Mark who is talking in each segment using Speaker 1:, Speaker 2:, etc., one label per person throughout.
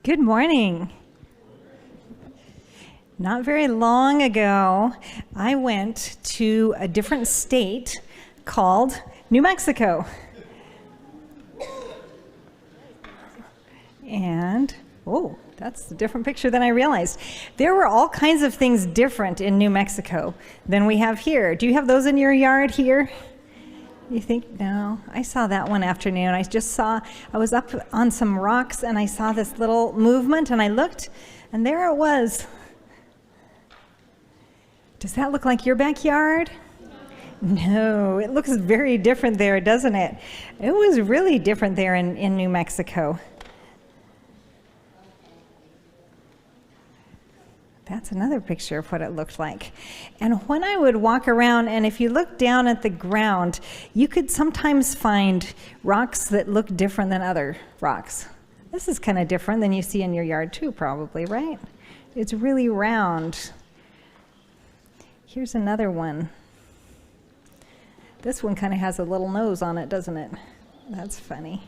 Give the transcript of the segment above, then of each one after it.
Speaker 1: Good morning. Not very long ago, I went to a different state called New Mexico. And, that's a different picture than I realized. There were all kinds of things different in New Mexico than we have here. Do you have those in your yard here? You think, no, I saw that one afternoon. I was up on some rocks and I saw this little movement and I looked and there it was. Does that look like your backyard? No, it looks very different there, doesn't it? It was really different there in New Mexico. That's another picture of what it looked like. And when I would walk around, and if you look down at the ground, you could sometimes find rocks that look different than other rocks. This is kind of different than you see in your yard too, probably, right? It's really round. Here's another one. This one kind of has a little nose on it, doesn't it? That's funny.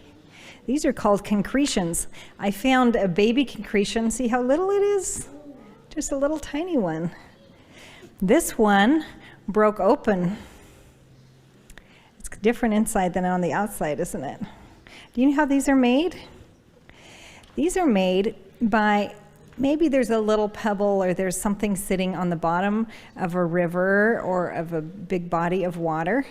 Speaker 1: These are called concretions. I found a baby concretion. See how little it is? Just a little tiny one. This one broke open. It's different inside than on the outside, isn't it? Do you know how these are made? These are made by, maybe there's a little pebble or there's something sitting on the bottom of a river or of a big body of water.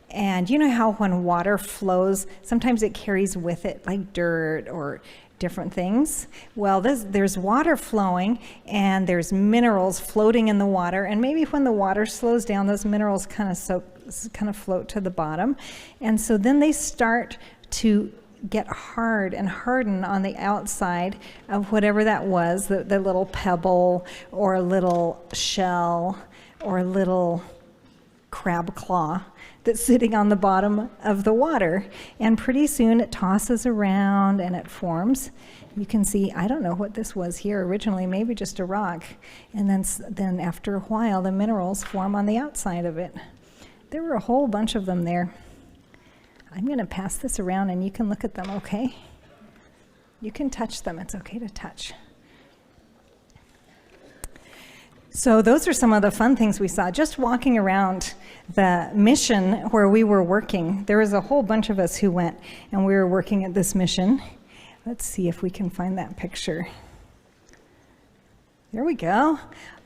Speaker 1: And you know how when water flows, sometimes it carries with it like dirt or different things. Well, there's water flowing and there's minerals floating in the water, and maybe when the water slows down, those minerals kind of float to the bottom, and so then they start to get hard and harden on the outside of whatever that was, the little pebble or a little shell or a little crab claw that's sitting on the bottom of the water. And pretty soon it tosses around and it forms. You can see, I don't know what this was here originally, maybe just a rock. And then after a while, the minerals form on the outside of it. There were a whole bunch of them there. I'm going to pass this around and you can look at them, okay? You can touch them. It's okay to touch. So those are some of the fun things we saw. Just walking around the mission where we were working, there was a whole bunch of us who went, and we were working at this mission. Let's see if we can find that picture. There we go.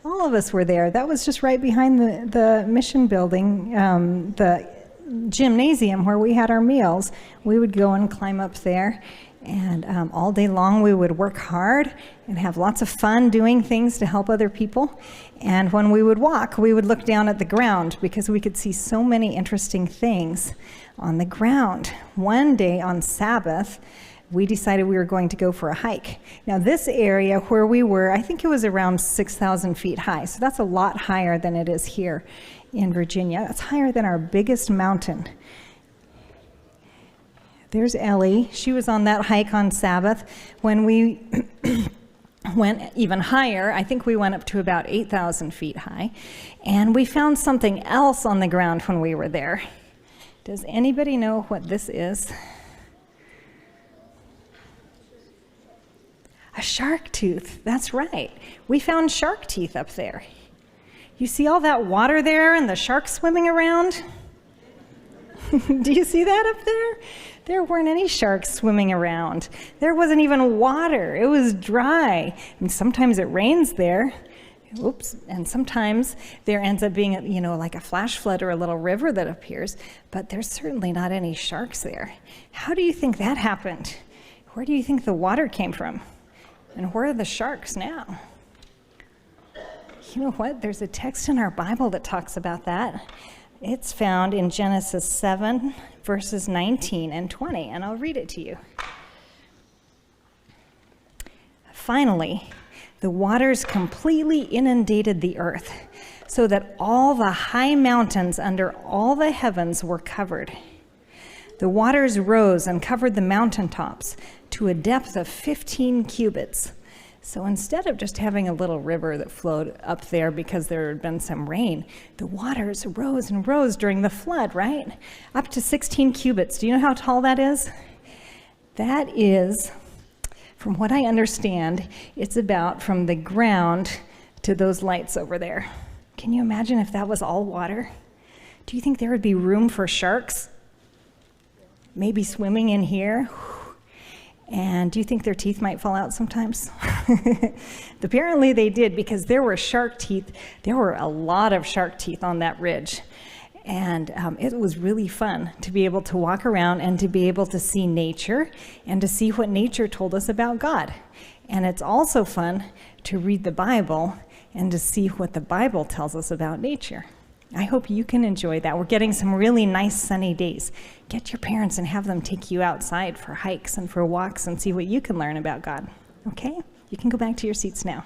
Speaker 1: All of us were there. That was just right behind the mission building, the gymnasium where we had our meals. We would go and climb up there. And all day long we would work hard and have lots of fun doing things to help other people. And when we would walk, we would look down at the ground because we could see so many interesting things on the ground. One day on Sabbath, we decided we were going to go for a hike. Now this area where we were, I think it was around 6,000 feet high. So that's a lot higher than it is here in Virginia. That's higher than our biggest mountain. There's Ellie. She was on that hike on Sabbath. When we went even higher, I think we went up to about 8,000 feet high, and we found something else on the ground when we were there. Does anybody know what this is? A shark tooth. That's right. We found shark teeth up there. You see all that water there and the sharks swimming around? Do you see that up there? There weren't any sharks swimming around. There wasn't even water. It was dry. And sometimes it rains there. Oops. And sometimes there ends up being, like a flash flood or a little river that appears. But there's certainly not any sharks there. How do you think that happened? Where do you think the water came from? And where are the sharks now? You know what? There's a text in our Bible that talks about that. It's found in Genesis 7, verses 19 and 20, and I'll read it to you. Finally, the waters completely inundated the earth, so that all the high mountains under all the heavens were covered. The waters rose and covered the mountaintops to a depth of 15 cubits. So instead of just having a little river that flowed up there because there had been some rain, the waters rose and rose during the flood, right? Up to 16 cubits. Do you know how tall that is? That is From what I understand, it's about from the ground to those lights over there. Can you imagine if that was all water? Do you think there would be room for sharks? Maybe swimming in here? And do you think their teeth might fall out sometimes? Apparently they did, because there were shark teeth. There were a lot of shark teeth on that ridge. And it was really fun to be able to walk around and to be able to see nature and to see what nature told us about God. And it's also fun to read the Bible and to see what the Bible tells us about nature. I hope you can enjoy that. We're getting some really nice sunny days. Get your parents and have them take you outside for hikes and for walks and see what you can learn about God. Okay? You can go back to your seats now.